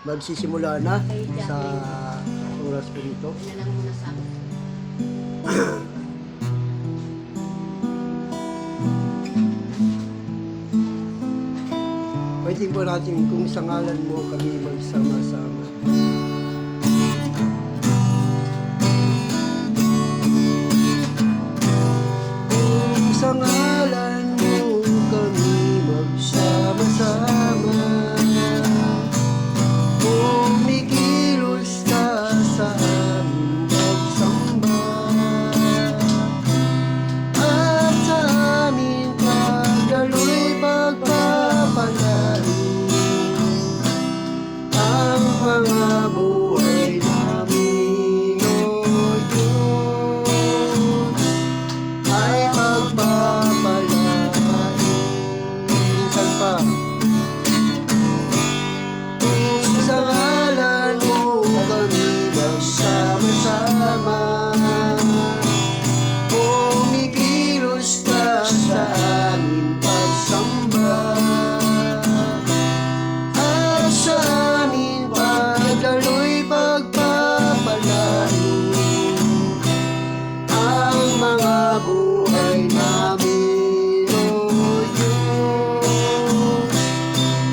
magsisimula na sa oras po dito. Pwede po natin kung sa ngalan mo kami magsama-sama. Kung sa ngalan mo kami magsama-sama, kumikilos ka sa aming pagsamba, at sa aming pagdaloy pagpapalain ang mga buhay namin, O Diyos, ay pagpapalain. Minsan pa, kung sa ngalan mo kami magsama-sama, kumikilos ka sa aming pagsamba, at sa aming pagdaloy pagpapalain ang mga buhay namin, O Diyos,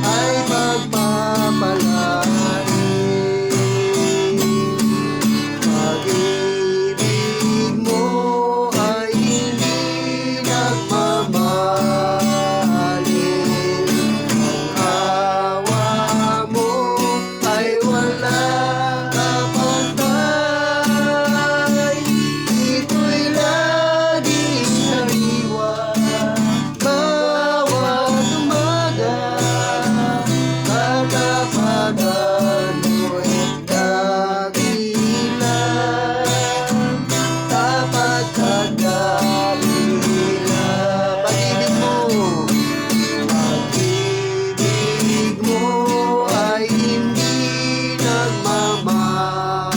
ay pagpapalain. Pag-ibig mo ay hindi nagmamahalin, ang awa mo ay walang kapantay. Ito'y laging sariwa bawat umaga, katapanan mo'y dakilan, tapat at dakilan. Pag-ibig mo ay hindi nagmamahalin,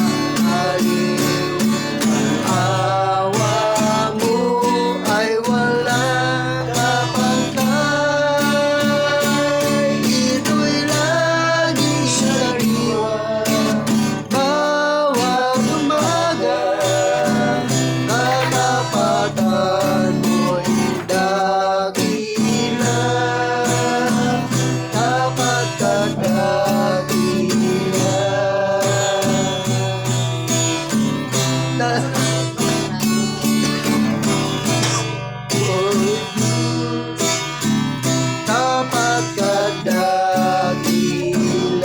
ang awa mo ay walang kapantay. Ito'y laging sariwa bawat umaga, katapatan mo'y dakilan, tapat at dakilan. Tapat ka dakilan.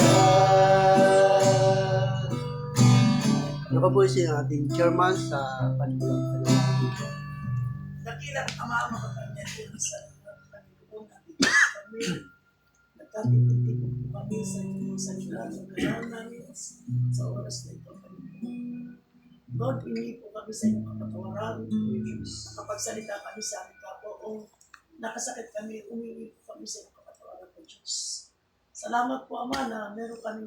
Ano ka po si ating chairman sa panigulang panigulang? Dakilang Ama, makapangyarihan sa Panginoon natin kami. Nagkatipid-tipid po kami sa inyong salita sa galaw namin sa oras na ito, Panginoon. Lord, hindi po kami sa inyong kapatawaran. Nakapagsalita kami sa aming kapwa o nakasakit kami, umiwi po kami sa inyong kapatawaran po, Diyos. Salamat po, Ama, na meron kami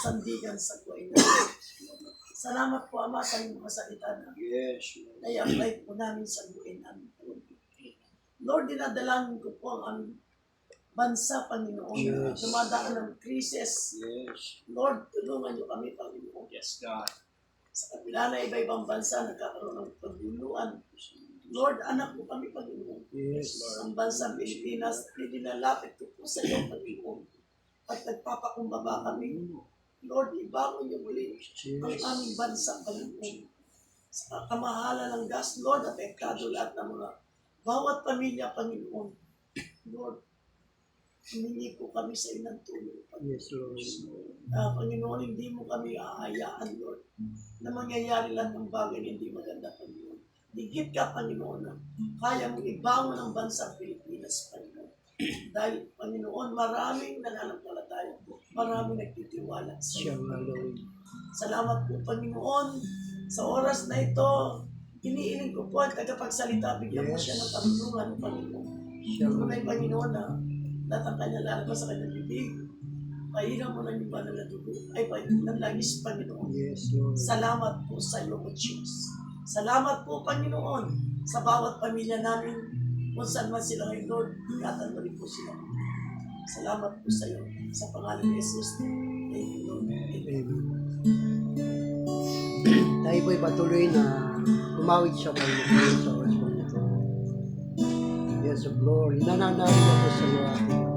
sandigan sa buhay namin. Salamat po, Ama, sa inyong mga salita na i-apply po namin sa buhay namin. Lord, dinadalangin ko po ang aming bansa, Panginoon, na dumadaan ng krisis. Lord, tulungan niyo kami, Panginoon. Yes, God. Sa kabila na iba-ibang bansa, nagkakaroon ng pagluluan. Lord, anak mo kami, Panginoon. Yes, Ang bansang Pilipinas, nilalapit ko po sa iyo, Panginoon. At nagpapakumbaba kami. Lord, ibangon niyo muli ang aming bansa, Panginoon. Sa kamahalan ng gas, Lord, apektado lahat ng mga bawat pamilya, Panginoon. Lord, humingi po kami sa iyo ng tulong, Panginoon. Yes, Lord. Panginoon, hindi mo kami aayaan, Lord, na mangyayari lang ng bagay na hindi maganda, Panginoon. Digit ka, Panginoon, na kaya mong ibangon ang bansang Pilipinas, Panginoon. Dahil, Panginoon, maraming nananampalataya, maraming nagtitiwala sa iyo. Lord. Salamat po, Panginoon, sa oras na ito. Iniiling ko po ang tagapagsalita, bigyan mo siya ng karunungan, Panginoon. Tunay, Panginoon, na lahat ang kanya lalabas sa kanyang bibig, pahiram mo ng iba na dugo, ay ng langis, Panginoon. Yes, Lord. Salamat po sa iyo, O Diyos. Salamat po, Panginoon, sa bawat pamilya namin, kung saan man sila ngayon, Lord, ingatan mo rin po sila. Salamat po sa iyo, sa pangalan ni Jesus. Thank you, Lord. Amen. Tayo po'y patuloy na umawit sa Panginoon sa oras po nito. Yes, of glory. Nananalig ako sa iyo, aking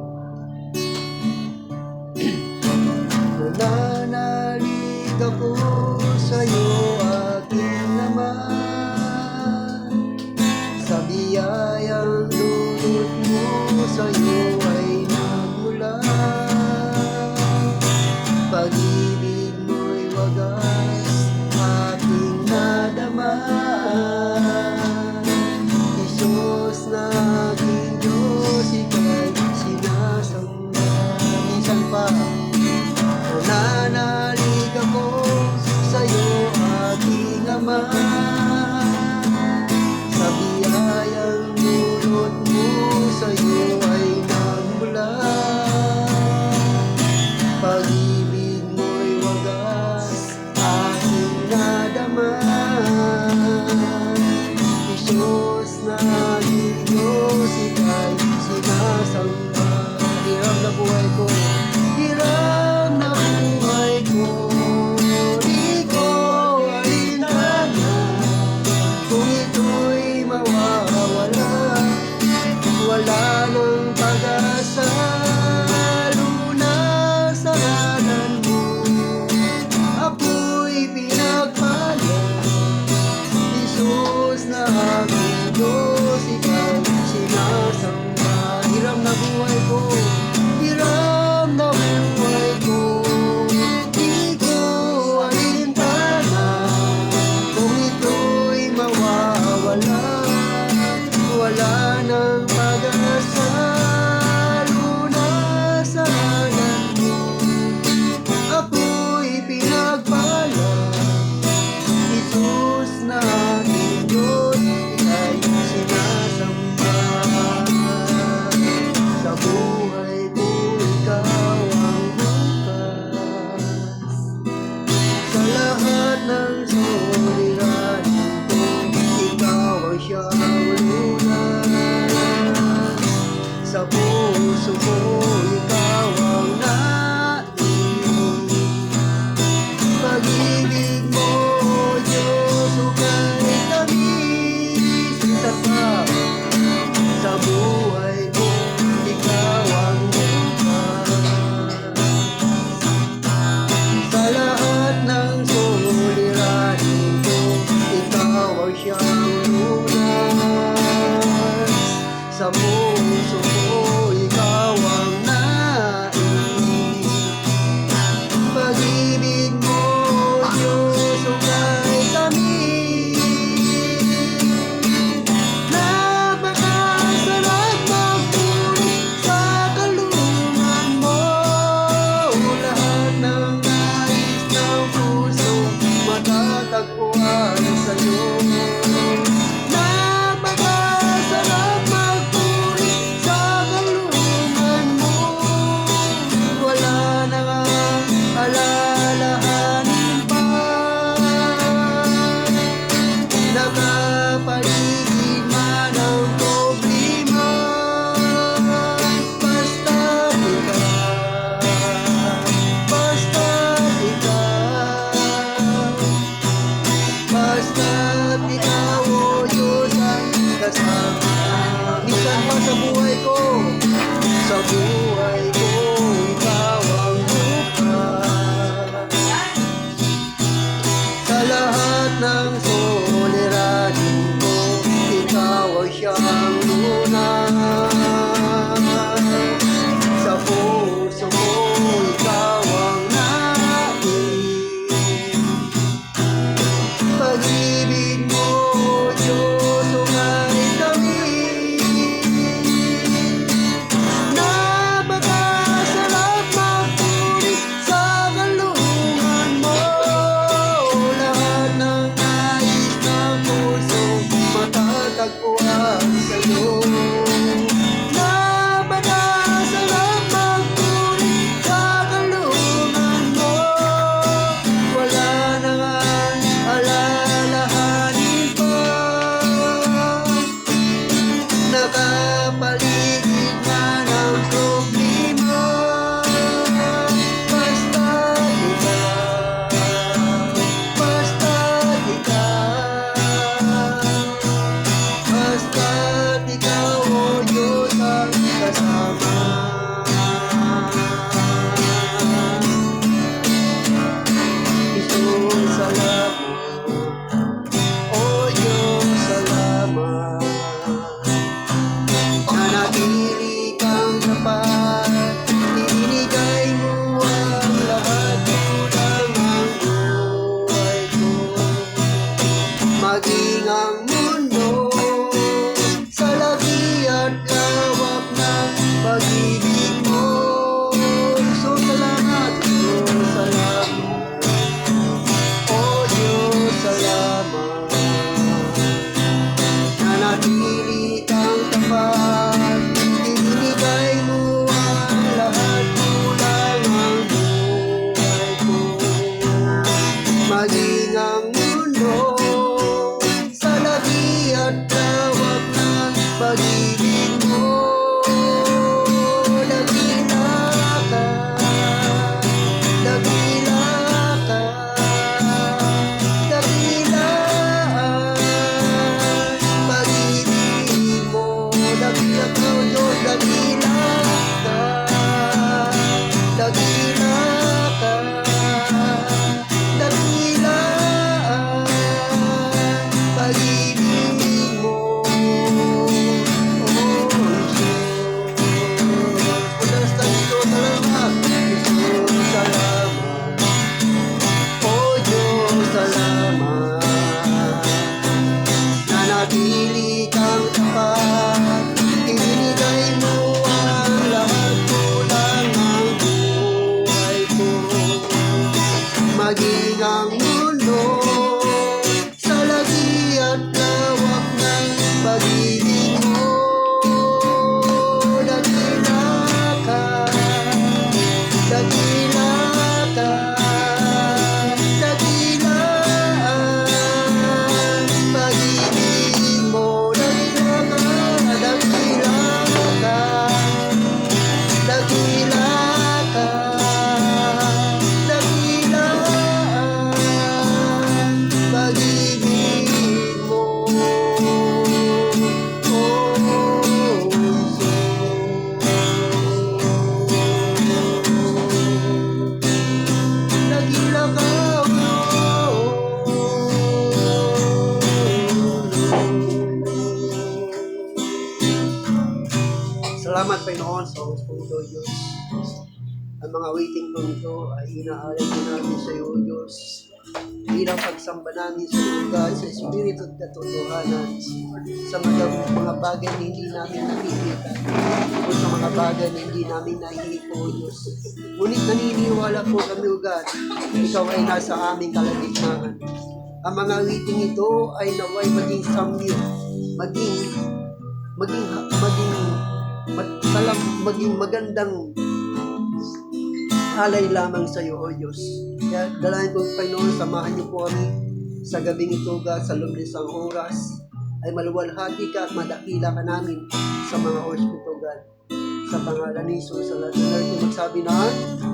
nananalig ako sa iyo, aking naman. Sa biyayang dulot mo sa iyo ay nagmula. Pag-ibig mo'y wagas, aking nadama. Isus na aking Diyos, ika'y sinasamba. Minsan pa, nananalig ako sa'yo, aking Ama. Sa biyayang dulot mo sa'yo ay nagmula. Pag-ibig mo'y wagas, aking nadama. Isus na aking Diyos, ika'y sinasamba. Hirap na buhay ko, hirap na buhay ko. Di ko alinlangan kung ito'y mawawala. Wala nang pag-asa, lunas na maging ang mundo sa lagi at lawak ng pag-ibig mo. Dakila ka, dakila ka, dakila ang pag-ibig mo. Dakila ka, O Diyos, dakila ka, dakila ka, dakila ang pag-ibig mo. Madalas tayo dito, salamat. Jesus, salamat. Oh Diyos, salamat. Nanatili kang tapat. Ibinigay mo ang lahat, kulang ang buhay ko. Maging ang mundo sa lagi at lawak ng pag-ibig mo. Dakila ka, dakila ka, dakila ang pag-ibig mo. Dakila ka, dakila ka, dakila ka, dakila ang pag-ibig mo. Dakila ka, Salamat, Panginoon, sa oras po ito, Diyos. Ang mga waiting room ito ay inaalay din namin sa iyo, Diyos. Bilang pagsamba namin sa iyo, God, sa Espiritu at katotohanan, sa mga bagay na hindi namin nakikita, o sa mga bagay na hindi namin nakikita, O Diyos. Ngunit naniniwala po kami, O God, Ikaw ay nasa aming kalagitnaan. Ang mga waiting ito ay naway maging samyo, maging magandang alay lamang sa iyo, O Diyos. Kaya dalayan ko, Panginoon, samahan niyo po kami sa gabing ito, God, sa loob ng isang oras, ay maluwalhati ka at madakila ka namin sa mga oras ito, God. Sa pangalan ni Jesus, sa lahat ng natin magsabi na,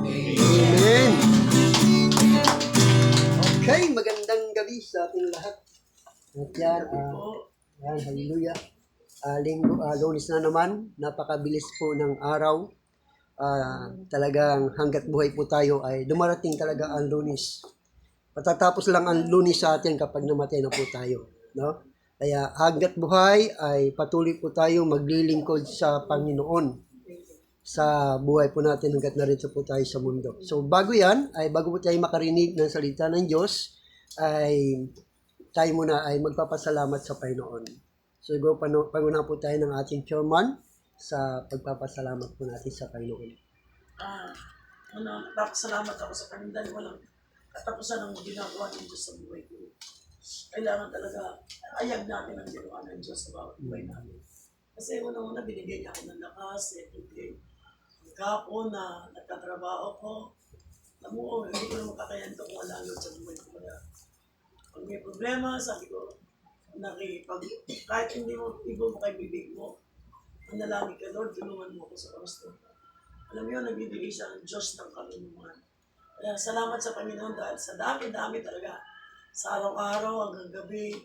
Amen. Okay, magandang gabi sa ating lahat. At yan, hallelujah. Lunes na naman, napakabilis po ng araw. Talagang hanggat buhay po tayo ay dumarating talaga ang Lunes. Patatapos lang ang Lunes sa atin kapag namatay na po tayo, no? Kaya hanggat buhay ay patuloy po tayo maglilingkod sa Panginoon sa buhay po natin hanggat narito po tayo sa mundo. So bago po tayo makarinig ng salita ng Diyos, ay tayo muna ay magpapasalamat sa Panginoon. So paguna po tayo ng ating chairman sa pagpapasalamat po natin sa Panginoon. Salamat ako sa kanyang dahil walang katapusan ang ginagawa ng Diyos sa buhay ko. Kailangan talaga ayag natin ang ginawa ng Diyos sa bawat buhay namin. Kasi una-una binigay niya ako ng lakas, everyday. Kahapon na nagtatrabaho ko, alam mo, hindi ko na makakayan ito kung wala yun sa buhay ko. Pag may problema, sabi ko, kahit hindi mo ibo mo kay bibig mo, manalangin ka, Lord, tulungan mo ako sa oras na ito. Alam mo yun, nagbibigay siya ng Diyos ng kalunungan. Kaya salamat sa Panginoon dahil sa dami-dami talaga. Sa araw-araw hanggang gabi,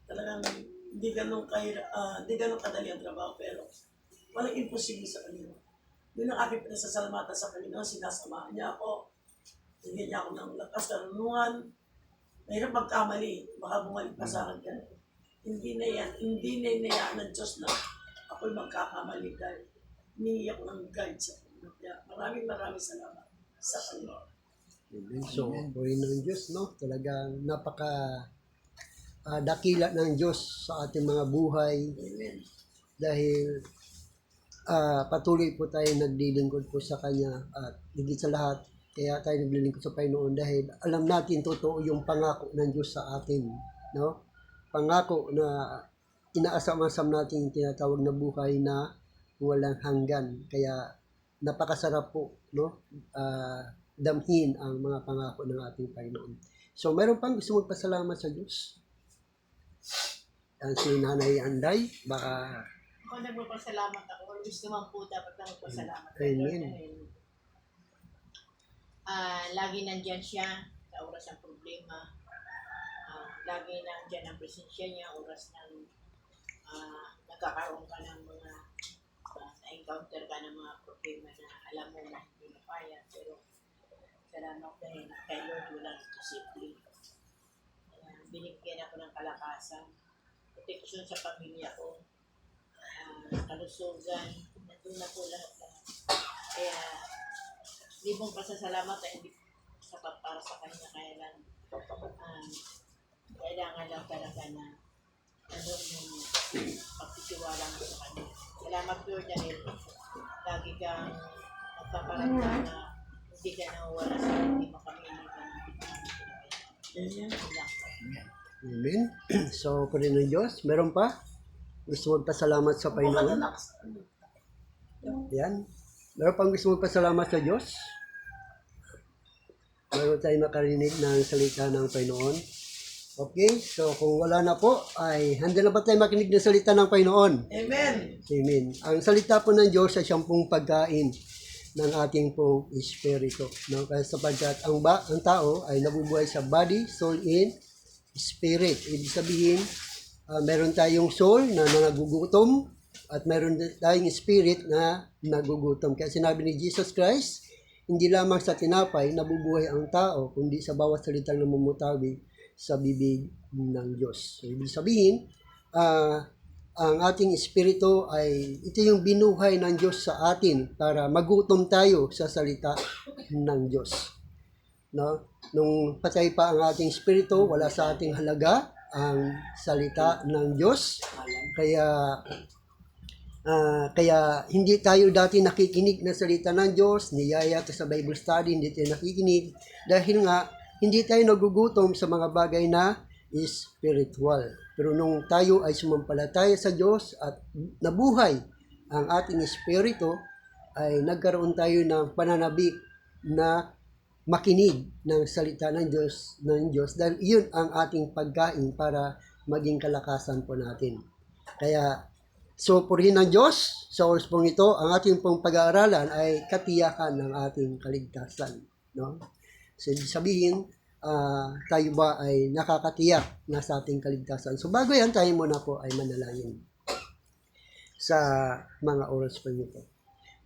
talagang hindi ganun kadali ang trabaho, pero walang imposible sa Panginoon. Yun ang aking pinasasalamatan sa Panginoon, sinasamahan niya ako, bigyan niya ako ng lakas, karunungan. Mahirap magkamali, baka bumalik pa sa akin. Hindi na inayaan ng Diyos na ako'y magkakamali dahil humingi ako ng guide sa Panginoon. Kaya maraming salamat sa Panginoon. So, puri ng Diyos, no? Talagang dakila ng Diyos sa ating mga buhay. Amen. Dahil patuloy po tayo naglilingkod po sa Kanya at higit sa lahat, kaya tayo naglilingkod sa Panginoon dahil alam natin totoo yung pangako ng Diyos sa atin, no? Pangako na inaasam-asam natin yung tinatawag na buhay na walang hanggan. Kaya napakasarap po, no? Damhin ang mga pangako ng ating Panginoon. So, meron pang gusto magpasalamat sa Diyos. Yan si Nanay Anday, baka, Ako nagpapasalamat ako. Always naman po dapat na magpasalamat. Amen. Dahil lagi nandyan siya sa oras ng problema. Lagi nandyan ang presensya niya, oras ng nagkakaroon ka ng mga na-encounter ka ng mga problema na alam mo na hindi na kaya. Pero salamat dahil kay Lord walang imposible. Binigyan ako ng kalakasan, proteksyon sa pamilya ko, kalusugan, nandun na po lahat. Kaya libong pasasalamat na hindi sapat para sa kanya. Kaya lang kailangan lang talaga na nandun yung pagtitiwala mo sa kanya. Salamat Lord dahil lagi kang nagpaparamdam na hindi ka nawawala sa hindi mo kami Amen. So, po rin ng Diyos. Meron pa? Gusto magpasalamat sa Panginoon? Yan. Meron pang gusto magpasalamat sa Diyos? Meron tayo makarinig ng salita ng Panginoon. Okay, so kung wala na po, ay handa na ba tayo makinig ng salita ng Panginoon? Amen. Amen. Ang salita po ng Diyos ay siyang pong pagkain ng ating pong espiritu. No? Kaya sapagkat ang tao ay nabubuhay sa body, soul, and spirit. Ibig sabihin, meron tayong soul na nagugutom at meron tayong spirit na nagugutom. Kaya sinabi ni Jesus Christ, hindi lamang sa tinapay nabubuhay ang tao, kundi sa bawat salitang namumutawi sa bibig ng Diyos. So, ibig sabihin, ang ating espiritu ay ito yung binuhay ng Diyos sa atin para magutom tayo sa salita ng Diyos. No? Nung patay pa ang ating espiritu, wala sa ating halaga ang salita ng Diyos. Kaya hindi tayo dati nakikinig ng salita ng Diyos, niyaya sa Bible study, hindi tayo nakikinig dahil nga hindi tayo nagugutom sa mga bagay na spiritual. Pero nung tayo ay sumampalataya sa Diyos at nabuhay ang ating espiritu, ay nagkaroon tayo ng pananabik na makinig ng salita ng Diyos dahil iyon ang ating pagkain para maging kalakasan po natin. Kaya, so purihin ng Diyos, sa oras pong ito, ang ating pong pag-aaralan ay katiyakan ng ating kaligtasan. No? So, sabihin, tayo ba ay nakakatiyak na sa ating kaligtasan. So, bago yan, tayo muna po ay manalangin sa mga oras po ito.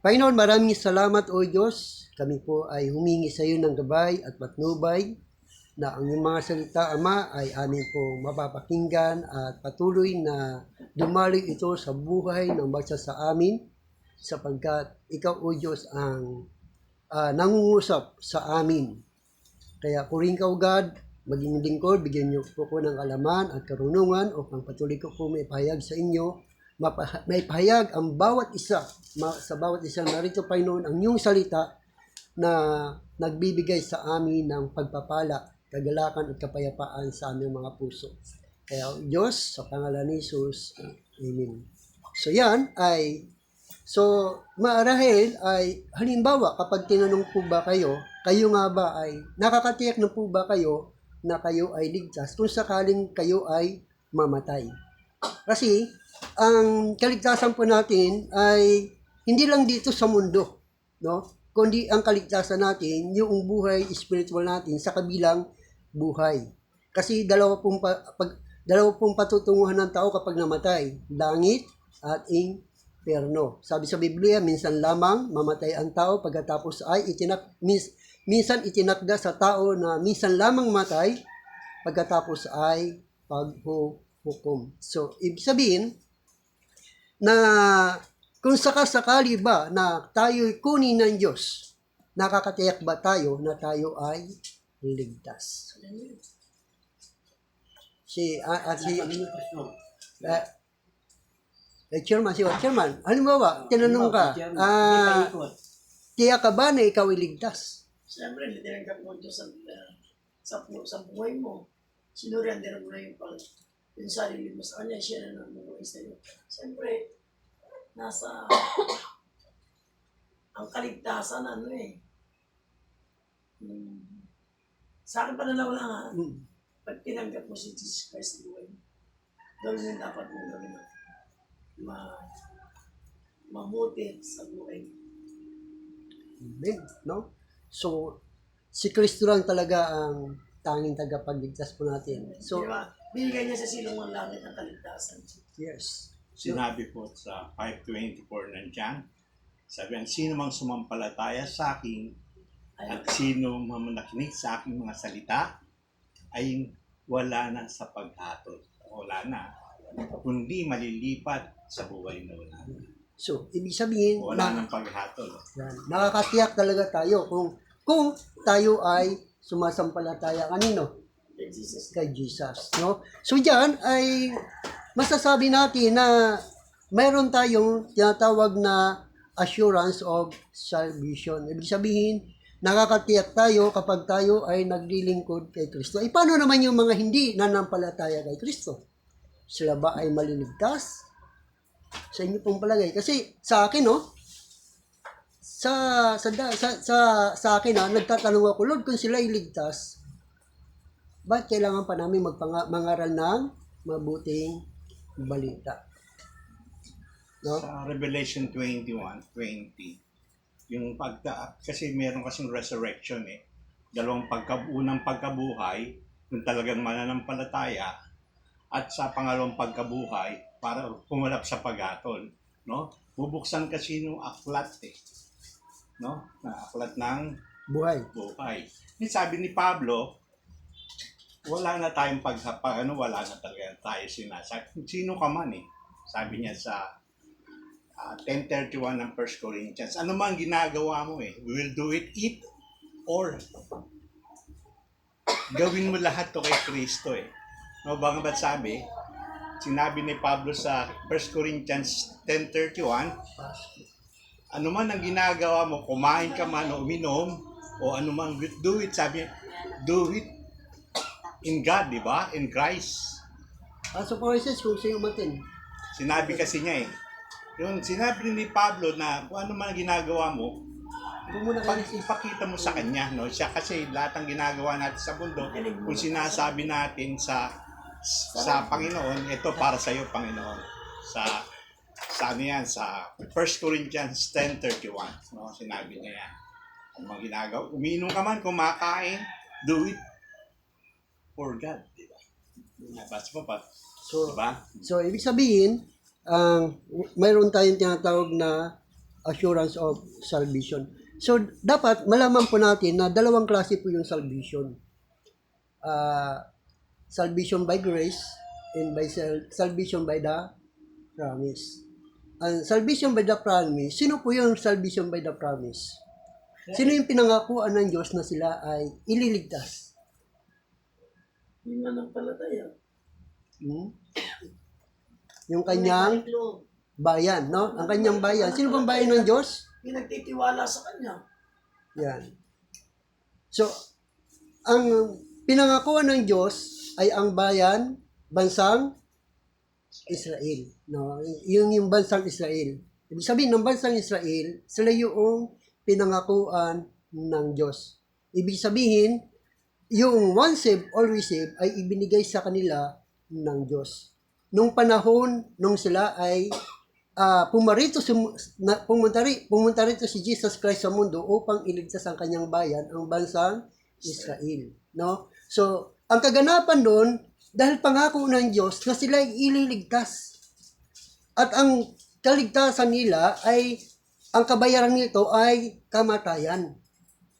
Panginoon, maraming salamat o Diyos. Kami po ay humingi sa iyo ng gabay at patnubay na ang iyong mga salita, Ama, ay amin po mapapakinggan at patuloy na dumaloy ito sa buhay ng bangsa sa amin sapagkat ikaw o Diyos ang nangungusap sa amin. Kaya puring ka o God, maging lingkod, bigyan niyo po ko ng alaman at karunungan upang patuloy ko po may pahayag sa inyo, may pahayag ang bawat isa, sa bawat isang narito Panginoon, ang iyong salita na nagbibigay sa amin ng pagpapala, kagalakan at kapayapaan sa aming mga puso. Kaya Diyos, sa pangalan ni Jesus, Amen. So yan ay, marahil ay, halimbawa kapag tinanong po ba kayo nga ba ay, nakakatiyak na po ba kayo na kayo ay ligtas kung sakaling kayo ay mamatay? Kasi, ang kaligtasan po natin ay hindi lang dito sa mundo, no? Kundi ang kaligtasan natin, yung buhay spiritual natin sa kabilang buhay. Kasi dalawa pong patutunguhan ng tao kapag namatay, langit at impyerno. Sabi sa Biblia, minsan lamang mamatay ang tao pagkatapos ay minsan itinakda sa tao na minsan lamang matay pagkatapos ay paghuhukom. So, ibig sabihin na kung sakasakali ba na tayo'y kunin ng Diyos, nakakatiyak ba tayo na tayo ay ligtas? Chairman, halimbawa, tinanong ka, tiyak ka ba na ikaw ay ligtas? Siyempre, hindi rin ka po Diyos sa buhay mo. Sinurihan din mo na yung sarili mo sa kanya, siya na nabubuhay sa iyo. Siyempre, ang kaligtasan, Sa akin pananaw lang ha, Mm. pag tinanggap mo si Jesus Christ, buhay mo, gawin yung dapat mong gawin na mabuti sa buhay mo. Amen, no? So, si Kristo lang talaga ang tanging tagapagligtas po natin. So, Di ba? Binigay niya sa silong ng langit ang kaligtasan. yes. Sinabi po sa 5:24 ng John, sabi ang sino mang sumampalataya sa akin at sino mang nakinig sa aking mga salita ay wala na sa paghatol. Wala na, kundi malilipat sa buhay na wala. So, ibig sabihin, Wala nang paghatol. yan, nakakatiyak talaga tayo kung tayo ay sumasampalataya kanino? Kay Jesus. Kay Jesus, no? So, diyan ay masasabi natin na mayroon tayong tinatawag na assurance of salvation. Ibig sabihin, nakakatiyak tayo kapag tayo ay naglilingkod kay Kristo. Paano naman yung mga hindi nanampalataya kay Kristo? Sila ba ay maliligtas? Sa inyo pong palagay. Kasi sa akin, no? Sa akin, nagtatanong ako, Lord, kung sila iligtas, ba't kailangan pa namin mangaral ng mabuting balita? No? Sa Revelation 21:20, yung kasi meron kasing resurrection unang pagkabuhay, kung talagang mananampalataya, at sa pangalawang pagkabuhay, para pumalap sa paghatol, no? Bubuksan kasi yung aklat no? Na aklat ng Buhay. buhay. Sabi ni Pablo, wala na tayong wala na talaga tayo sinasabi. Sino ka man Sabi niya sa 10:31 ng 1 Corinthians, ano man ginagawa mo we will do it or gawin mo lahat to kay Kristo No, ba't sabi? Sinabi ni Pablo sa 1 Corinthians 10:31, ano man ang ginagawa mo, kumain ka man o uminom, o ano man, do it, sabi, do it in God, di ba? In Christ. So, for instance, kung sa'yo matin, Sinabi kasi niya yung sinabi ni Pablo na kung ano man ang ginagawa mo, kung muna kayo ipakita mo sa kanya, no? Siya kasi lahat ng ginagawa natin sa mundo, kung sinasabi natin sa Panginoon, ito para sa iyo, Panginoon. Sa ano yan, sa 1 Corinthians 10:31, no? Sinabi niya yan. Ano mang ginagawa, uminom ka man, kumakain, do it for God, di ba? Basta mo pa, So, di ba? so, ibig sabihin, mayroon tayong tinatawag na assurance of salvation. So, dapat malaman po natin na dalawang klase po yung salvation. Salvation by grace and by salvation by the promise. Ang salvation by the promise, sino po yung salvation by the promise? Sino yung pinangakuan ng Diyos na sila ay ililigtas? Yung mananampalataya. Yung kanyang bayan, no? Ang kanyang bayan. Sino bang bayan ng Diyos? Yung nagtitiwala sa Kanya. Yan. So, ang pinangakuan ng Diyos ay ang bansang Israel. No? Yung bansang Israel. Ibig sabihin, ng bansang Israel, sila yung pinangakuan ng Diyos. Ibig sabihin, yung once saved, always saved, ay ibinigay sa kanila ng Diyos. Nung panahon, nung sila ay pumunta rito si Jesus Christ sa mundo upang iligtas ang kanyang bayan, ang bansang Israel. No? So, ang kaganapan doon, dahil pangako ng Diyos na sila ay ililigtas. At ang kaligtasan nila ay, ang kabayaran nito ay kamatayan.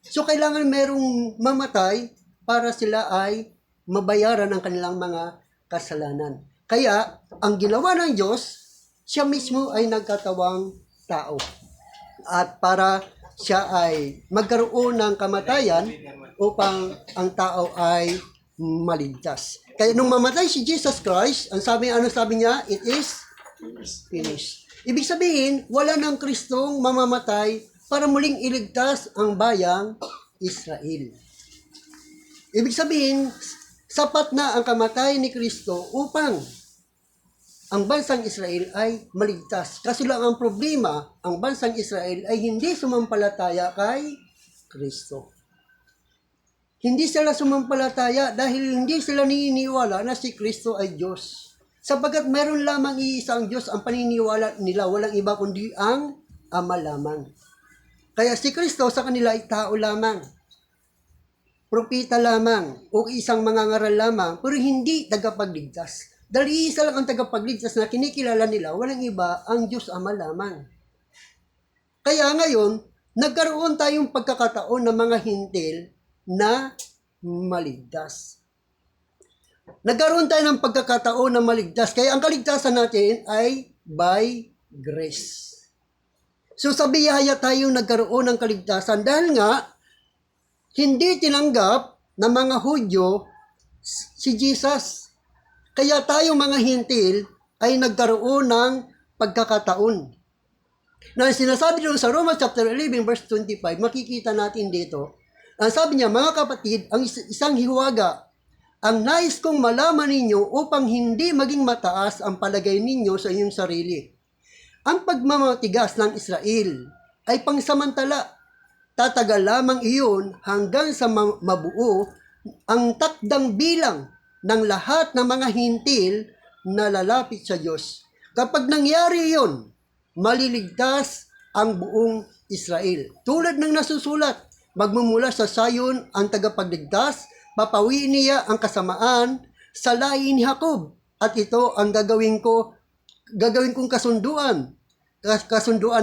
So, kailangan merong mamatay para sila ay mabayaran ang kanilang mga kasalanan. Kaya, ang ginawa ng Diyos, siya mismo ay nagkatawang tao. At para siya ay magkaroon ng kamatayan upang ang tao ay maligtas. Kaya nung mamatay si Jesus Christ, ano sabi niya? It is finished. Ibig sabihin, wala ng Kristong mamamatay para muling iligtas ang bayang Israel. Ibig sabihin, sapat na ang kamatay ni Kristo upang ang bansang Israel ay maligtas. Kaso lang ang problema, ang bansang Israel ay hindi sumampalataya kay Kristo. Hindi sila sumampalataya dahil hindi sila naniniwala na si Kristo ay Diyos. Sapagkat meron lamang iisang Diyos ang paniniwala nila, walang iba kundi ang Ama lamang. Kaya si Kristo sa kanila ay tao lamang, propeta lamang, o isang mangangaral lamang, pero hindi tagapagligtas. Dahil isa lang ang tagapagligtas na kinikilala nila, walang iba, ang Diyos Ama lamang. Kaya ngayon, nagkaroon tayong pagkakataon ng mga hintil na maligtas. Nagkaroon tayo ng pagkakataon na maligtas. Kaya ang kaligtasan natin ay by grace. So sa biyaya tayong nagkaroon ng kaligtasan dahil nga hindi tinanggap ng mga Hudyo si Jesus. Kaya tayong mga hintil ay nagkaroon ng pagkakataon. Na sinasabi doon sa Romans chapter 11 verse 25, makikita natin dito. Ang sabi niya, mga kapatid, ang isang hiwaga, ang nais kong malaman ninyo upang hindi maging mataas ang palagay ninyo sa inyong sarili. Ang pagmamatigas ng Israel ay pangsamantala. Tatagal lamang iyon hanggang sa mabuo ang takdang bilang ng lahat ng mga hintil na lalapit sa Diyos. Kapag nangyari iyon, maliligtas ang buong Israel. Tulad ng nasusulat, magmumula sa Sayon ang tagapagligtas, papawiin niya ang kasamaan sa lahi ni Jacob. At ito ang gagawin kong kasunduan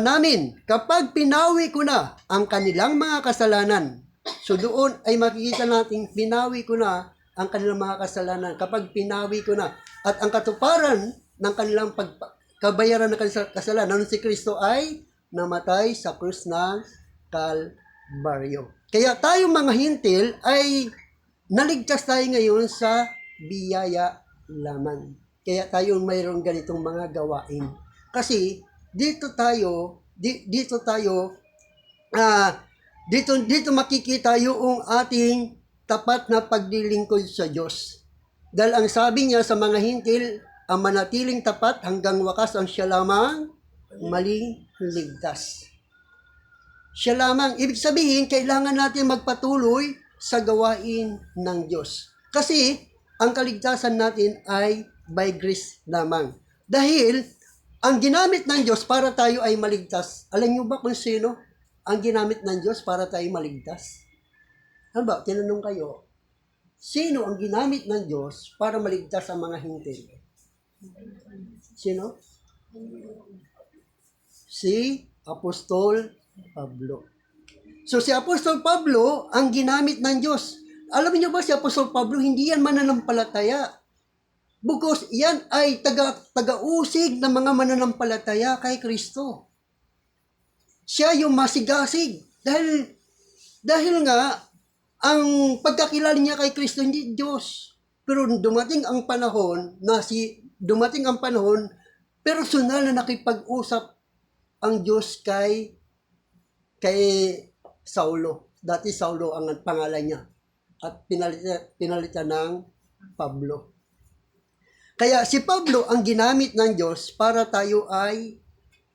namin kapag pinawi ko na ang kanilang mga kasalanan. So doon ay makikita natin pinawi ko na ang kanilang mga kasalanan kapag pinawi ko na. At ang katuparan ng kanilang kabayaran ng kanilang kasalanan si Kristo ay namatay sa krus ng Kalbaryo. Kaya tayong mga hintil ay naligtas tayo ngayon sa biyaya lamang. Kaya tayo mayroong ganitong mga gawain. Kasi dito makikita yung ating tapat na paglilingkod sa Diyos. Dahil ang sabi niya sa mga hintil, ang manatiling tapat hanggang wakas ang siya lamang maliligtas. Siya lamang, ibig sabihin, kailangan natin magpatuloy sa gawain ng Diyos. Kasi ang kaligtasan natin ay by grace lamang. Dahil ang ginamit ng Diyos para tayo ay maligtas. Alam niyo ba kung sino ang ginamit ng Diyos para tayo maligtas? Ano ba? Tinanong kayo, sino ang ginamit ng Diyos para maligtas ang mga hintil? Sino? Si Apostol Pablo. So si Apostol Pablo ang ginamit ng Diyos. Alam niyo ba si Apostol Pablo, hindi yan mananampalataya. Because yan ay taga-usig ng mga mananampalataya kay Kristo. Siya yung masigasig. Dahil nga, ang pagkakilala niya kay Kristo hindi Diyos. Pero dumating ang panahon, personal na nakipag-usap ang Diyos kay Saulo. Dati Saulo ang pangalan niya. At pinalitan ng Pablo. Kaya si Pablo ang ginamit ng Diyos para tayo ay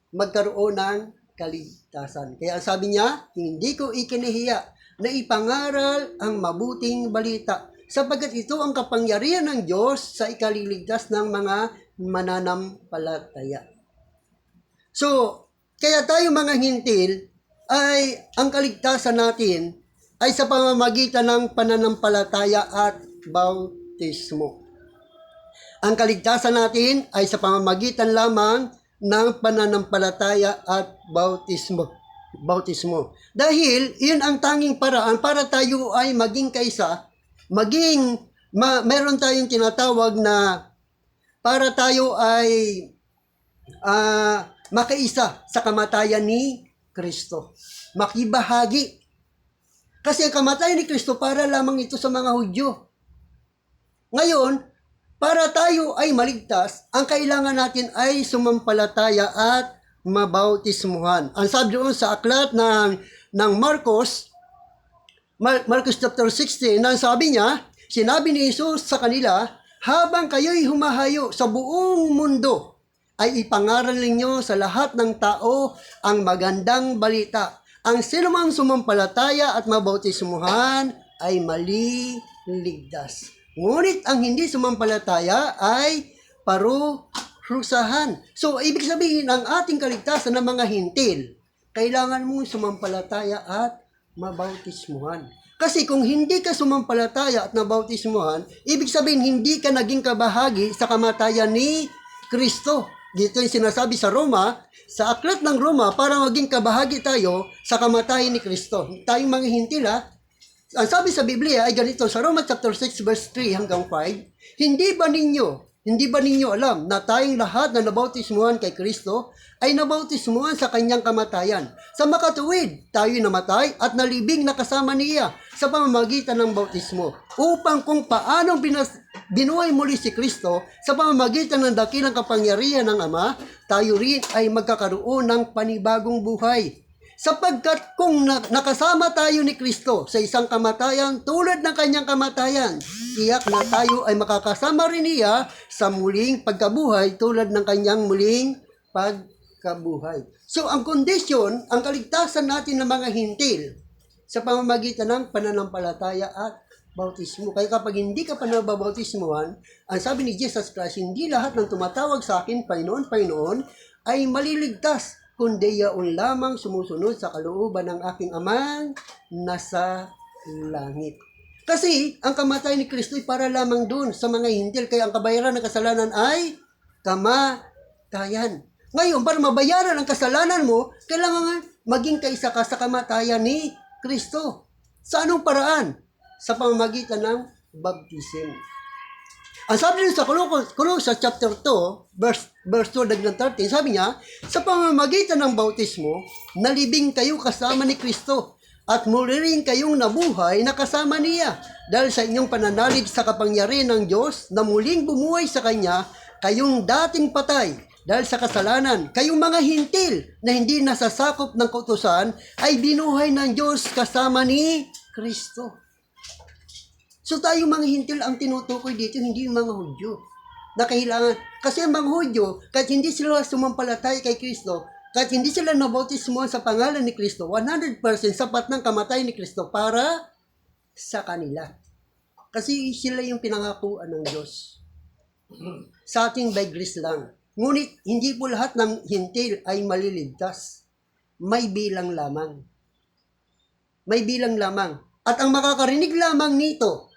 magkaroon ng kaligtasan. Kaya sabi niya, hindi ko ikinahiya na ipangaral ang mabuting balita sapagkat ito ang kapangyarihan ng Diyos sa ikaliligtas ng mga mananampalataya. So, kaya tayo mga hintil ay ang kaligtasan natin ay sa pamamagitan ng pananampalataya at bautismo. Ang kaligtasan natin ay sa pamamagitan lamang ng pananampalataya at bautismo. Dahil iyon ang tanging paraan para tayo ay maging kaisa, meron tayong tinatawag na para tayo ay makaisa sa kamatayan ni Kristo. Makibahagi. Kasi ang kamatayan ni Kristo para lamang ito sa mga Hudyo. Ngayon, para tayo ay maligtas, ang kailangan natin ay sumampalataya at mabautismuhan. Ang sabi doon sa aklat ng Marcos chapter 16, ang sabi niya, sinabi ni Jesus sa kanila, habang kayo'y humahayo sa buong mundo, ay ipangaral ninyo sa lahat ng tao ang magandang balita. Ang sinumang sumampalataya at mabautismuhan ay maliligtas. Ngunit ang hindi sumampalataya ay parurusahan. So, ibig sabihin, ang ating kaligtasan ng mga hintil, kailangan mong sumampalataya at mabautismuhan. Kasi kung hindi ka sumampalataya at nabautismuhan, ibig sabihin, hindi ka naging kabahagi sa kamatayan ni Kristo. Dito yung sinasabi sa Roma, sa aklat ng Roma, para maging kabahagi tayo sa kamatayan ni Kristo. Tayong mga hintil, ang sabi sa Biblia ay ganito, sa Roma chapter 6 verse 3 hanggang 5, hindi ba ninyo alam na tayong lahat na nabautismuhan kay Kristo ay nabautismuhan sa kanyang kamatayan? Sa makatuwid, tayo namatay at nalibing na kasama niya sa pamamagitan ng bautismo, upang kung paanong binuhay muli si Kristo sa pamamagitan ng dakilang kapangyarihan ng Ama, tayo rin ay magkakaroon ng panibagong buhay. Sapagkat kung nakasama tayo ni Kristo sa isang kamatayan tulad ng kanyang kamatayan, tiyak na tayo ay makakasama rin niya sa muling pagkabuhay tulad ng kanyang muling pagkabuhay. So ang kondisyon, ang kaligtasan natin ng mga hintil sa pamamagitan ng pananampalataya at bautismo. Kaya kapag hindi ka pa nababautismuhan, ang sabi ni Jesus Christ, hindi lahat ng tumatawag sa akin, Panginoon, Panginoon, ay maliligtas, kundi yaon lamang sumusunod sa kalooban ng aking Amang nasa langit. Kasi ang kamatayan ni Kristo ay para lamang doon sa mga hintil, kaya ang kabayaran ng kasalanan ay kamatayan. Ngayon, para mabayaran ang kasalanan mo, kailangan maging kaisa ka sa kamatayan ni Kristo. Sa anong paraan? Sa pamamagitan ng baptism. Ang sabi rin sa Colossus chapter 2, verse 2 hanggang 13, sabi niya, sa pamamagitan ng bautismo, nalibing kayo kasama ni Kristo, at muli rin kayong nabuhay na kasama niya, dahil sa inyong pananalig sa kapangyarihan ng Diyos, na muling bumuhay sa Kanya, kayong dating patay, dahil sa kasalanan, kayong mga hintil na hindi nasasakop ng kautusan, ay binuhay ng Diyos kasama ni Kristo. So tayo mga hintil ang tinutukoy dito, hindi yung mga Hudyo. Na kailangan, kasi ang mga Hudyo, kahit hindi sila sumampalatay kay Kristo, kahit hindi sila nabautismuhan sa pangalan ni Kristo, 100% sapat ng kamatay ni Kristo para sa kanila. Kasi sila yung pinangakuan ng Diyos. Sa ating by grace lang. Ngunit hindi po lahat ng hintil ay maliligtas. May bilang lamang. May bilang lamang. At ang makakarinig lamang nito,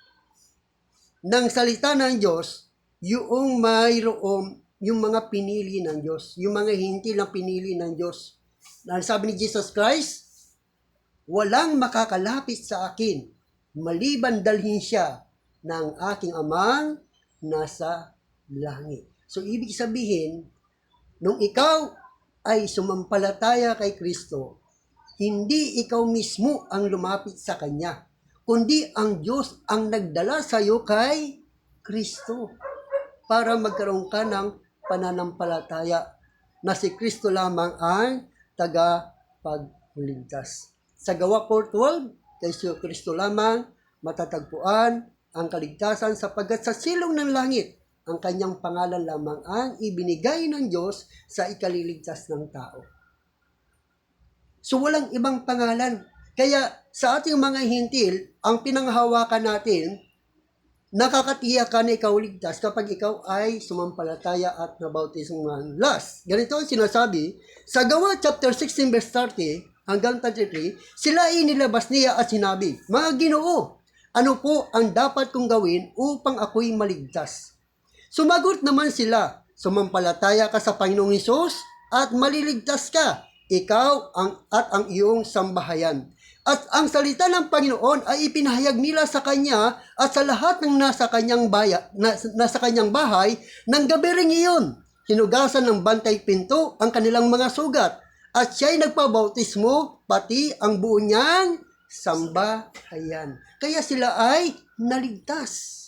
ng salita ng Diyos, yung mayroong, yung mga pinili ng Diyos, yung mga hintil na pinili ng Diyos. Dahil sabi ni Jesus Christ, walang makakalapit sa akin, maliban dalhin siya ng aking Amang nasa langit. So, ibig sabihin, nung ikaw ay sumampalataya kay Kristo, hindi ikaw mismo ang lumapit sa Kanya, kundi ang Diyos ang nagdala sa iyo kay Kristo para magkaroon ka ng pananampalataya na si Kristo lamang ang tagapagligtas. Sa Gawa 4:12, kay si Kristo lamang matatagpuan ang kaligtasan sapagkat sa silong ng langit, ang kanyang pangalan lamang ang ibinigay ng Diyos sa ikaliligtas ng tao. So walang ibang pangalan. Kaya sa ating mga hintil, ang pinanghawakan natin, nakakatiyak ka na ikaw ligtas kapag ikaw ay sumampalataya at nabautismuhan. Last, ganito ang sinasabi, sa Gawa chapter 16 verse 30 hanggang 33, sila inilabas niya at sinabi, mga Ginoo, ano po ang dapat kong gawin upang ako'y maligtas? Sumagot naman sila, sumampalataya ka sa Panginoong Hesus at maliligtas ka, ikaw at ang iyong sambahayan. At ang salita ng Panginoon ay ipinahayag nila sa Kanya at sa lahat ng nasa Kanyang bahay ng gabi ring iyon. Hinugasan ng bantay pinto ang kanilang mga sugat at siya'y nagpabautismo pati ang buo niyang sambahayan. Kaya sila ay naligtas.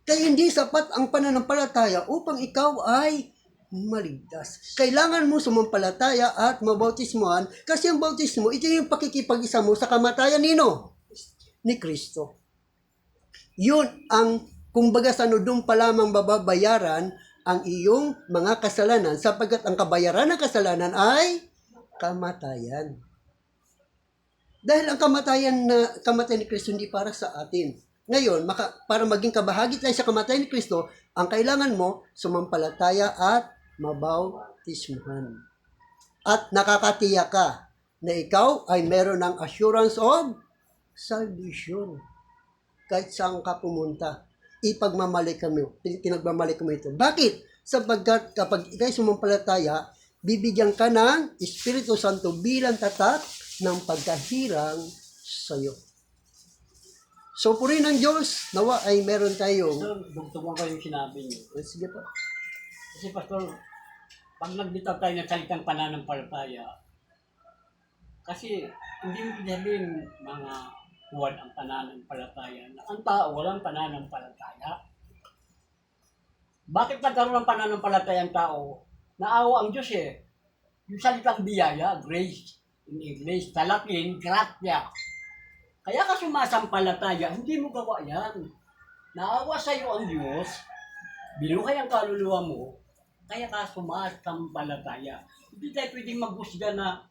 Kaya hindi sapat ang pananampalataya upang ikaw ay maligtas. Kailangan mo sumampalataya at mabautismuhan kasi ang bautismo, ito yung pakikipag-isa mo sa kamatayan nino? Ni Kristo. Yun ang, kumbaga sa doon pa lamang bababayaran ang iyong mga kasalanan sapagkat ang kabayaran ng kasalanan ay kamatayan. Dahil ang kamatayan ni Kristo hindi para sa atin. Ngayon, para maging kabahagi tayo sa kamatayan ni Kristo, ang kailangan mo, sumampalataya at mabautismuhan. At nakakatiyak ka na ikaw ay meron ng assurance of salvation. Kahit saan ka pumunta, pinagmamalik mo ito. Bakit? Sapagkat kapag ikaw ay sumampalataya, bibigyan ka ng Espiritu Santo bilang tatak ng pagkahirang sa iyo. So, purihin ng Diyos, nawa ay meron tayong... Pastor, dugtungan ko yung sinabi niyo. Sige po. Kasi Pastor, pag nagbitaw tayo ng salitang pananampalataya, kasi hindi mo sabihin mga huwad ang pananampalataya. Ang tao walang pananampalataya. Bakit nagkaroon ng pananampalataya ang tao? Naawa ang Diyos eh. Yung salitang biyaya, grace, in English, sa Latin, gratia. Kaya ka sumasampalataya, hindi mo gawa yan. Naawa sa iyo ang Diyos, binuhay ang kaluluwa mo, kaya ka sumasampalataya. Hindi tayo pwedeng maghusga na,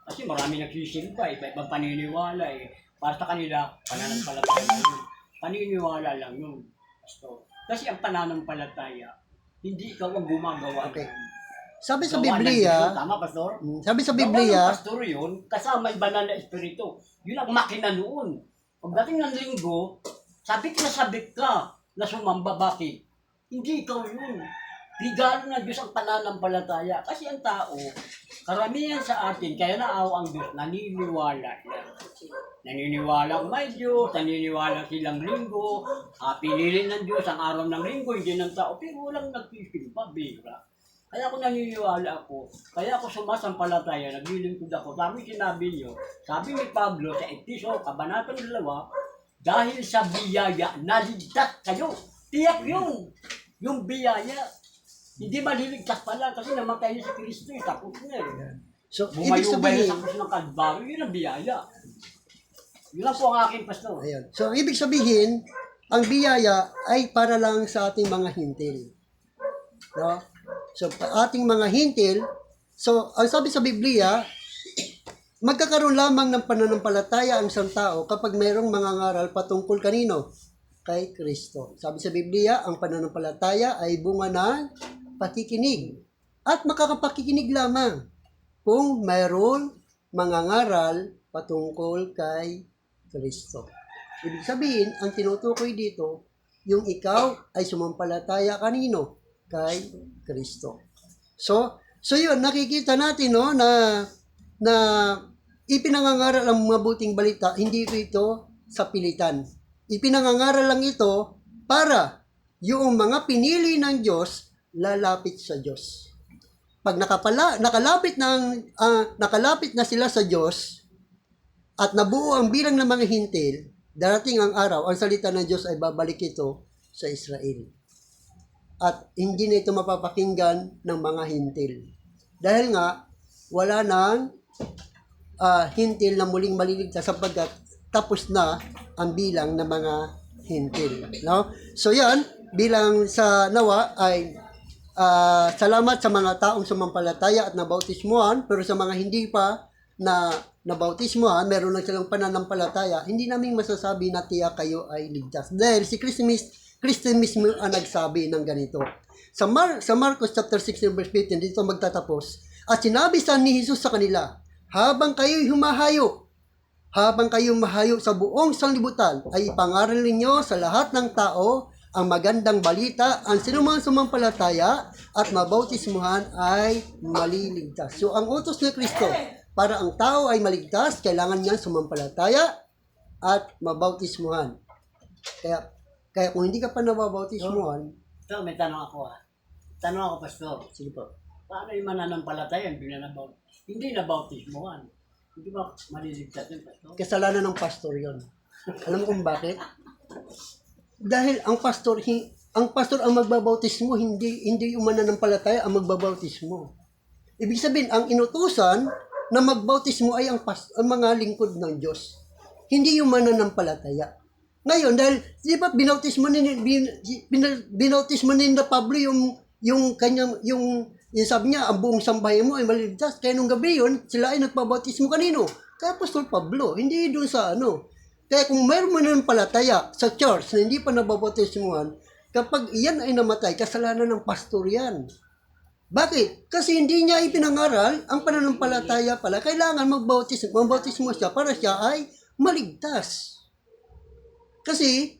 kasi marami nagsisimba, iba-ibang paniniwala eh. Para sa kanila, pananampalataya lang yun. Paniniwala lang yun. Kasi ang pananampalataya, hindi ikaw ang gumagawa. Okay. Sabi sa Gawa ng Biblia, Diyos, tama, Pastor? sabi sa Gawa Biblia, ng pastor yun, kasama yung banal na espiritu. Yun ang makina noon. Pagdating ng linggo, sabik ka na sumamba. Bakit? Hindi ikaw yun. Regalo ng Diyos ang pananampalataya. Kasi ang tao, karamihan sa atin, kaya naawa ang Diyos, naniniwala yan. Naniniwala may Diyos, naniniwala silang linggo, pinili ng Diyos ang araw ng linggo, hindi ng tao, pero walang nagsisimba, bira. Kaya ako naniniwala ako, kaya ako sumasampalataya, naglilingkod ako. Sabi sinabi niyo, sabi ni Pablo sa Efeso, Kabanatang 2, dahil sa biyaya, naligtas kayo. Tiyak yun, yung biyaya. Hindi maliligtas pala kasi namatay niya si Kristo, tapos na eh. so, ibig Bumayubay sabihin, sa krus ng Kalbaryo, yun ang biyaya. Yun lang po ang aking pastor. ayan. So, ibig sabihin, ang biyaya ay para lang sa ating mga hintil. No? So, ating mga hintil, so, ang sabi sa Biblia, magkakaroon lamang ng pananampalataya ang isang tao kapag mayroong mangangaral patungkol kanino? Kay Kristo. Sabi sa Biblia, ang pananampalataya ay bunga ng pakikinig. At makakapakikinig lamang kung mayroon mangangaral patungkol kay Kristo. Ibig sabihin, ang tinutukoy dito, yung ikaw ay sumampalataya kanino? Kay Kristo. So yun, nakikita natin no, na ipinangangaral ang mabuting balita, hindi ito sa pilitan. Ipinangangaral lang ito para yung mga pinili ng Diyos lalapit sa Diyos. Pag nakalapit na sila sa Diyos at nabuo ang bilang ng mga hintil, darating ang araw, ang salita ng Diyos ay babalik ito sa Israel. At hindi na ito mapapakinggan ng mga hintil. Dahil nga, wala nang hintil na muling maliligtas sapagkat tapos na ang bilang ng mga hintil. No? So yan, bilang sa nawa ay salamat sa mga taong sumampalataya at nabautismuhan, pero sa mga hindi pa na nabautismuhan, meron lang silang pananampalataya, hindi namin masasabi na tiyak kayo ay ligtas. Dahil si Kristo mismo ang nagsabi ng ganito. Sa Marcos chapter 16 verse 15, dito magtatapos. At sinabi ni Jesus sa kanila, habang kayo'y humahayo sa buong sanlibutan, ay ipangaral ninyo sa lahat ng tao ang magandang balita, ang sinumang sumampalataya at mabautismuhan ay maliligtas. So, ang utos ni Kristo, para ang tao ay maligtas, kailangan niya sumampalataya at mabautismuhan. Kaya kung hindi ka pa nababautismuhan, So, may tanong ako Tanong ako, Pastor. sige po. Paano yung mananampalataya hindi nabautismuhan? Hindi ba maliligtas yun, Pastor? Kasalanan ng pastor yon. Alam mo kung bakit? Dahil ang pastor ang magbabautismo, hindi yung mananampalataya ang magbabautismo. Ibig sabihin, ang inutusan na magbautismo ay ang mga lingkod ng Diyos. Hindi yung mananampalataya. Ngayon, dahil, di ba, binautismo ni Pablo yung kanyang, yung sabi niya, ang buong sambahay mo ay maliligtas. Kaya nung gabi yun, sila ay nagpabautismo kanino? Kay Apostol Pablo, hindi doon sa ano. Kaya kung mayroon mananampalataya sa church na hindi pa nababautismuhan, kapag iyan ay namatay, kasalanan ng pastor yan. Bakit? Kasi hindi niya ipinangaral ang pananampalataya pala. Kailangan magbautismo siya para siya ay maligtas. Kasi,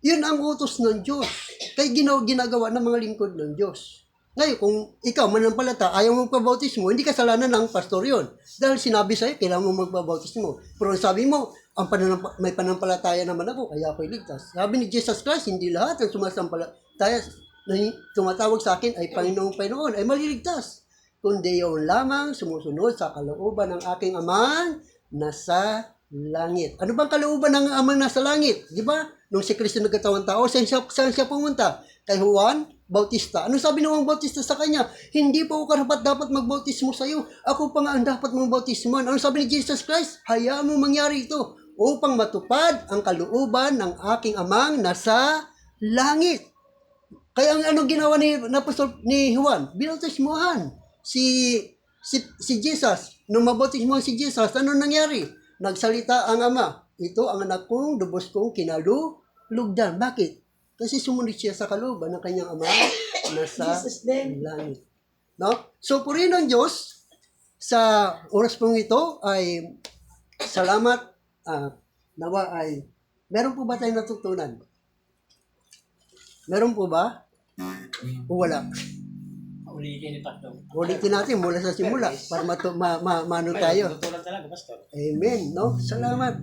yun ang utos ng Diyos. Kaya ginagawa ng mga lingkod ng Diyos. Ngayon, kung ikaw mananampalataya, ayaw mo magpabautismo, hindi kasalanan ng pastor yun. Dahil sinabi sa'yo, kailangan mo magpabautismo. Pero sabi mo, may pananampalataya naman ako, kaya ako'y ligtas. Sabi ni Jesus Christ, hindi lahat ng sumasampalataya na tumatawag sa akin ay Panginoon ay maliligtas. Kundi yun lamang sumusunod sa kalooban ng aking amang nasa langit. Ano bang kalooban ng amang nasa langit? Di ba? Nung si Kristo nagkatawang tao, saan siya pumunta? Kay Juan Bautista. Ano sabi ng Juan Bautista sa kanya? Hindi pa ako karapat dapat magbautismo sa iyo. Ako pa nga ang dapat mong bautismoan. Ano sabi ni Jesus Christ? Hayaan mo mangyari ito upang matupad ang kalooban ng aking amang nasa langit. Kaya ang anong ginawa ni Juan? Binautismohan. Si Jesus, nung mabautismohan si Jesus, ano nangyari? Nagsalita ang ama. Ito ang anak kong, lubos kong kinalulugdan. Bakit? Kasi sumunod siya sa kalooban ng kanyang ama nasa langit. No? So, purihin ng Diyos sa oras pong ito ay salamat. Nawa ay meron po ba tayong natutunan? Meron po ba? O wala? Ulitin ni Pastor. Ulitin natin mula sa simula para mano tayo. Tutulan talaga, Pastor. Amen, no? Salamat.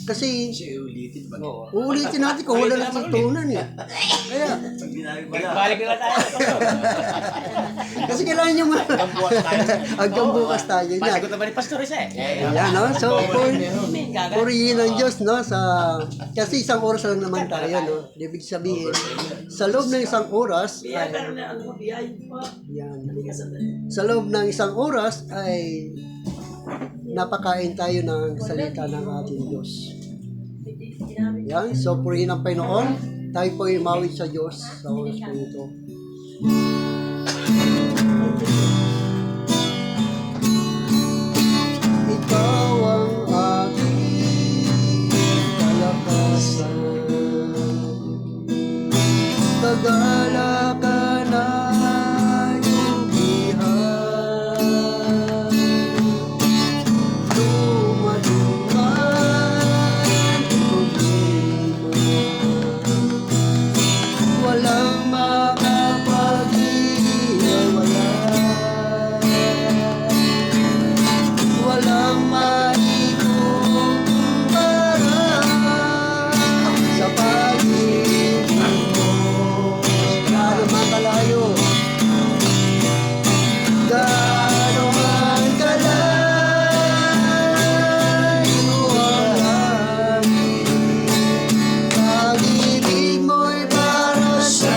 Kasi ulitin ba? Oo. uulitin natin kung wala natutunan eh. Kaya, Balik na tayo, Pastor. kasi kailangan nyo hanggang bukas tayo niyan. Pasagot na ba ni Pastor isa eh? Ayan, no? So, Gaga. purihin ng Diyos, no? Kasi isang oras lang naman tayo, no? Ibig sabihin, sa loob ng isang oras, Biyaya na ano, biyaya pa. yan. Hindi ka sa Sa loob ng isang oras ay napakain tayo ng salita ng ating Diyos. Yan, so purihin ang Panginoon. Tayo po ay mawit sa Diyos sa oras po ito. Ikaw ang aking kalakasan, pagala ka na yubihan, lumaluman problema, walang makapag-iwalan, walang maikukumpara sa pag-ibig mo. Gaano man kalayo, gaano man kalayo ang langit, pag-ibig mo'y para sa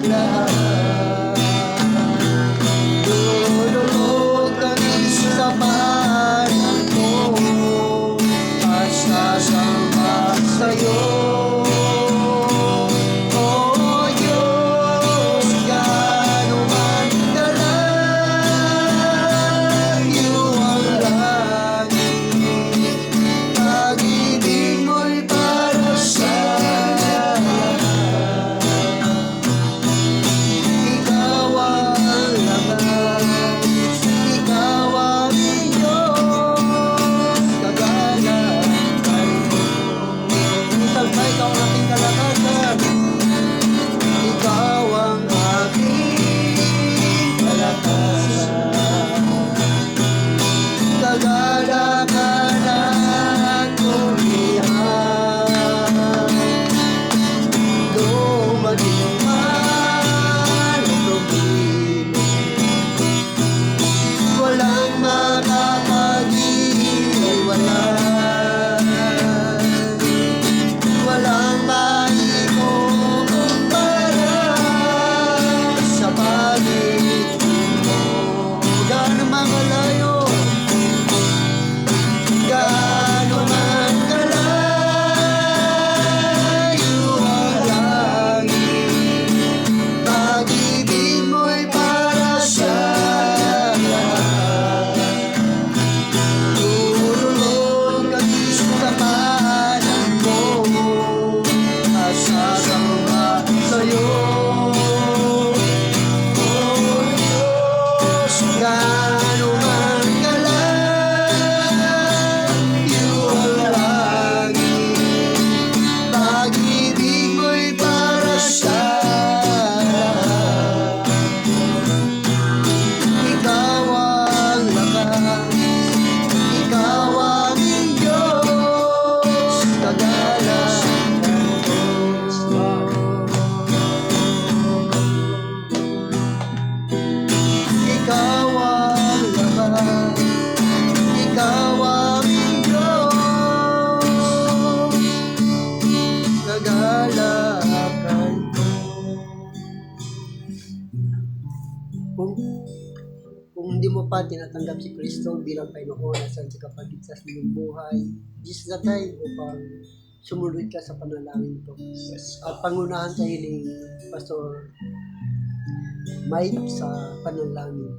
lahat. Lulubog kami sa panan mo at sasamba sa'yo. O Diyos, gaano man kalayo ang langit, pag-ibig mo'y para sa lahat. Ikaw ang laban, ikaw ang Diyos, kagalakan mo. Minsan ba ikaw ang aking kalakasan? Ikaw ang aking kalakasan, kagalakan at tulihan. Dumating man ang problema, walang makapag-iwalan, walang pa tinatanggap si Kristo bilang Panginoon at sa kapagligtas ng iyong buhay, this is the time upang sumunod ka sa panalangin to. Yes. At pangunahan tayo ni Pastor Mike sa panalangin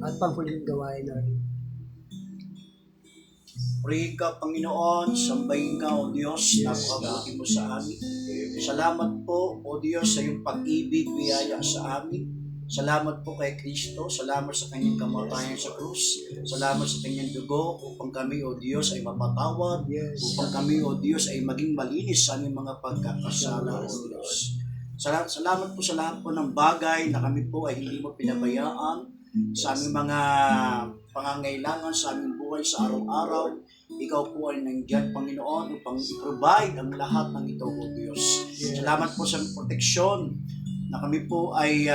at panghuling gawain natin. Purihin ka, Panginoon, sambahin ka, O Diyos, napakabuti mo sa amin. Salamat po, O Diyos, sa iyong pag-ibig, biyaya sa amin. Salamat po kay Kristo, salamat sa kanyang kamatayan sa krus, salamat sa kanyang dugo upang kami, O Diyos, ay mapatawad, upang kami, O Diyos, ay maging malinis sa aming mga pagkakasala, O Diyos. Salamat po sa lahat po ng bagay na kami po ay hindi mo pinabayaan sa aming mga pangangailangan sa aming buhay sa araw-araw. Ikaw po ay nandiyan, Panginoon, upang i-provide ang lahat ng ito, O Diyos. Salamat po sa proteksyon na kami po ay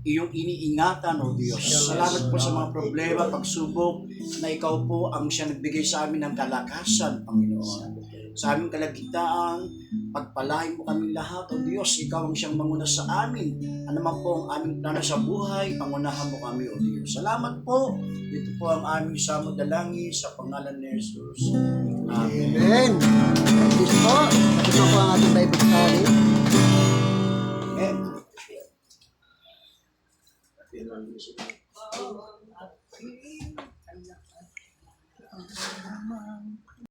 iyong iniingatan, O Diyos. Salamat po sa mga problema, pagsubok, na ikaw po ang siya nagbigay sa amin ng kalakasan, Panginoon. Sa aming kalagitnaan, pagpalain mo kami lahat, O Diyos. Ikaw ang siyang manguna sa amin. Ano man po ang aming plano sa buhay, pangunahan mo kami, O Diyos. Salamat po. Ito po ang aming samod dalangin sa pangalan ni Jesus. Amen. Amen. This po, ito po ang ating Bible study. Amen.